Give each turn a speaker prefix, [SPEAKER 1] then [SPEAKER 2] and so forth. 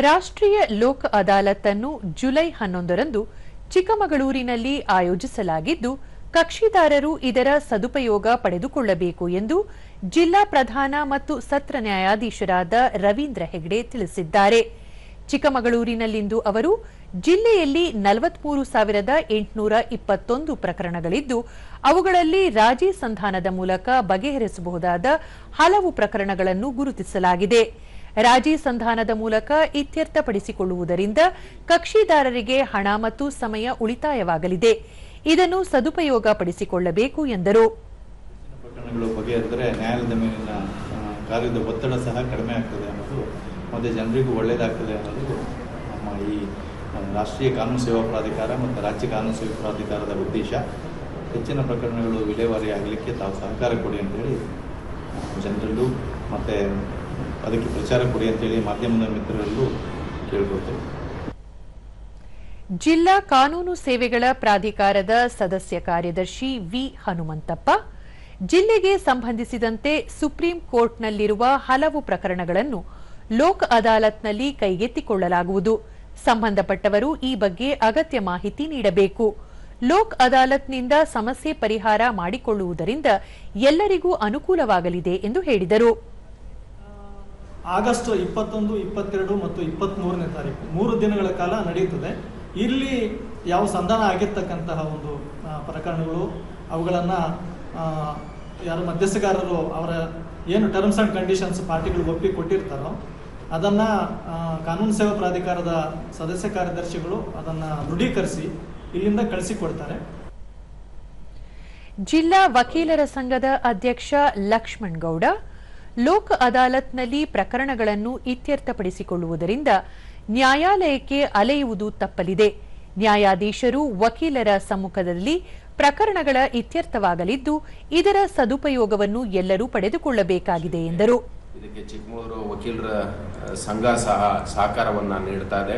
[SPEAKER 1] ರಾಷ್ಟ್ರೀಯ ಲೋಕ್ ಅದಾಲತ್ ಅನ್ನು ಜುಲೈ 11ರಂದು ಚಿಕ್ಕಮಗಳೂರಿನಲ್ಲಿ ಆಯೋಜಿಸಲಾಗಿದ್ದು, ಕಕ್ಷಿದಾರರು ಇದರ ಸದುಪಯೋಗ ಪಡೆದುಕೊಳ್ಳಬೇಕು ಎಂದು ಜಿಲ್ಲಾ ಪ್ರಧಾನ ಮತ್ತು ಸತ್ರ ನ್ಯಾಯಾಧೀಶರಾದ ರವೀಂದ್ರ ಹೆಗ್ಡೆ ತಿಳಿಸಿದ್ದಾರೆ. ಚಿಕ್ಕಮಗಳೂರಿನಲ್ಲಿಂದು ಅವರು ಜಿಲ್ಲೆಯಲ್ಲಿ 43,821 ಪ್ರಕರಣಗಳಿದ್ದು, ಅವುಗಳಲ್ಲಿ ರಾಜಿ ಸಂಧಾನದ ಮೂಲಕ ಬಗೆಹರಿಸಬಹುದಾದ ಹಲವು ಪ್ರಕರಣಗಳನ್ನು ಗುರುತಿಸಲಾಗಿದೆ. ರಾಜಿ ಸಂಧಾನದ ಮೂಲಕ ಇತ್ಯರ್ಥಪಡಿಸಿಕೊಳ್ಳುವುದರಿಂದ ಕಕ್ಷಿದಾರರಿಗೆ ಹಣ ಮತ್ತು ಸಮಯ ಉಳಿತಾಯವಾಗಲಿದೆ. ಇದನ್ನು ಸದುಪಯೋಗ ಪಡಿಸಿಕೊಳ್ಳಬೇಕು ಎಂದರು.
[SPEAKER 2] ಪ್ರಕರಣಗಳು ಬಗೆಹರಿದರೆ ನ್ಯಾಯಾಲಯದ ಮೇಲಿನ ಕಾರ್ಯದ ಒತ್ತಡ ಸಹ ಕಡಿಮೆ ಆಗ್ತದೆ ಅನ್ನೋದು ಮತ್ತು ಜನರಿಗೂ ಒಳ್ಳೆಯದಾಗ್ತದೆ ಅನ್ನೋದು ನಮ್ಮ ಈ ರಾಷ್ಟ್ರೀಯ ಕಾನೂನು ಸೇವಾ ಪ್ರಾಧಿಕಾರ ಮತ್ತು ರಾಜ್ಯ ಕಾನೂನು ಸೇವಾ ಪ್ರಾಧಿಕಾರದ ಉದ್ದೇಶ. ಹೆಚ್ಚಿನ ಪ್ರಕರಣಗಳು ವಿಲೇವಾರಿ ಆಗಲಿಕ್ಕೆ ತಾವು ಸಹಕಾರ ಕೊಡಿ ಅಂತೇಳಿ ಜನರಲ್ಲೂ ಮತ್ತು ಅದಕ್ಕೆ ಪ್ರಚಾರ ಕೊಡಿ ಅಂತೇಳಿ ಮಾಧ್ಯಮದ ಮಿತ್ರರಲ್ಲೂ ಕೇಳ್ಕೊಳ್ತೇವೆ.
[SPEAKER 1] ಜಿಲ್ಲಾ ಕಾನೂನು ಸೇವೆಗಳ ಪ್ರಾಧಿಕಾರದ ಸದಸ್ಯ ಕಾರ್ಯದರ್ಶಿ ವಿ ಹನುಮಂತಪ್ಪ, ಜಿಲ್ಲೆಗೆ ಸಂಬಂಧಿಸಿದಂತೆ ಸುಪ್ರೀಂ ಕೋರ್ಟ್ನಲ್ಲಿರುವ ಹಲವು ಪ್ರಕರಣಗಳನ್ನು ಲೋಕ್ ಅದಾಲತ್ನಲ್ಲಿ ಕೈಗೆತ್ತಿಕೊಳ್ಳಲಾಗುವುದು. ಸಂಬಂಧಪಟ್ಟವರು ಈ ಬಗ್ಗೆ ಅಗತ್ಯ ಮಾಹಿತಿ ನೀಡಬೇಕು. ಲೋಕ್ ಅದಾಲತ್ನಿಂದ ಸಮಸ್ಯೆ ಪರಿಹಾರ ಮಾಡಿಕೊಳ್ಳುವುದರಿಂದ ಎಲ್ಲರಿಗೂ ಅನುಕೂಲವಾಗಲಿದೆ ಎಂದು ಹೇಳಿದರು.
[SPEAKER 3] ಆಗಸ್ಟ್ 21, 22 ಮತ್ತು 23ನೇ ತಾರೀಕು 3 ದಿನಗಳ ಕಾಲ ನಡೆಯುತ್ತದೆ. ಇಲ್ಲಿ ಯಾವ ಸಂಧಾನ ಆಗಿರ್ತಕ್ಕಂತಹ ಒಂದು ಪ್ರಕರಣಗಳು ಅವುಗಳನ್ನು ಯಾರು ಮಧ್ಯಸ್ಥಗಾರರು ಅವರ ಏನು ಟರ್ಮ್ಸ್ ಆ್ಯಂಡ್ ಕಂಡೀಷನ್ಸ್ ಪಾರ್ಟಿಗಳು ಒಪ್ಪಿಗೆ ಕೊಟ್ಟಿರ್ತಾರೋ ಅದನ್ನು ಕಾನೂನು ಸೇವಾ ಪ್ರಾಧಿಕಾರದ ಸದಸ್ಯ ಕಾರ್ಯದರ್ಶಿಗಳು ಅದನ್ನು ದೃಢೀಕರಿಸಿ ಇಲ್ಲಿಂದ ಕಳಿಸಿಕೊಡ್ತಾರೆ.
[SPEAKER 1] ಜಿಲ್ಲಾ ವಕೀಲರ ಸಂಘದ ಅಧ್ಯಕ್ಷ ಲಕ್ಷ್ಮಣ್ ಗೌಡ, ಲೋಕ್ ಅದಾಲತ್ನಲ್ಲಿ ಪ್ರಕರಣಗಳನ್ನು ಇತ್ಯರ್ಥಪಡಿಸಿಕೊಳ್ಳುವುದರಿಂದ ನ್ಯಾಯಾಲಯಕ್ಕೆ ಅಲೆಯುವುದು ತಪ್ಪಲಿದೆ. ನ್ಯಾಯಾಧೀಶರು ವಕೀಲರ ಸಮ್ಮುಖದಲ್ಲಿ ಪ್ರಕರಣಗಳ ಇತ್ಯರ್ಥವಾಗಲಿದ್ದು, ಇದರ ಸದುಪಯೋಗವನ್ನು ಎಲ್ಲರೂ ಪಡೆದುಕೊಳ್ಳಬೇಕಾಗಿದೆ ಎಂದರು.
[SPEAKER 4] ಇದಕ್ಕೆ ಚಿಕ್ಕಮಗಳೂರು ವಕೀಲರ ಸಂಘ ಸಹ ಸಹಕಾರವನ್ನು ನೀಡುತ್ತಾ ಇದೆ.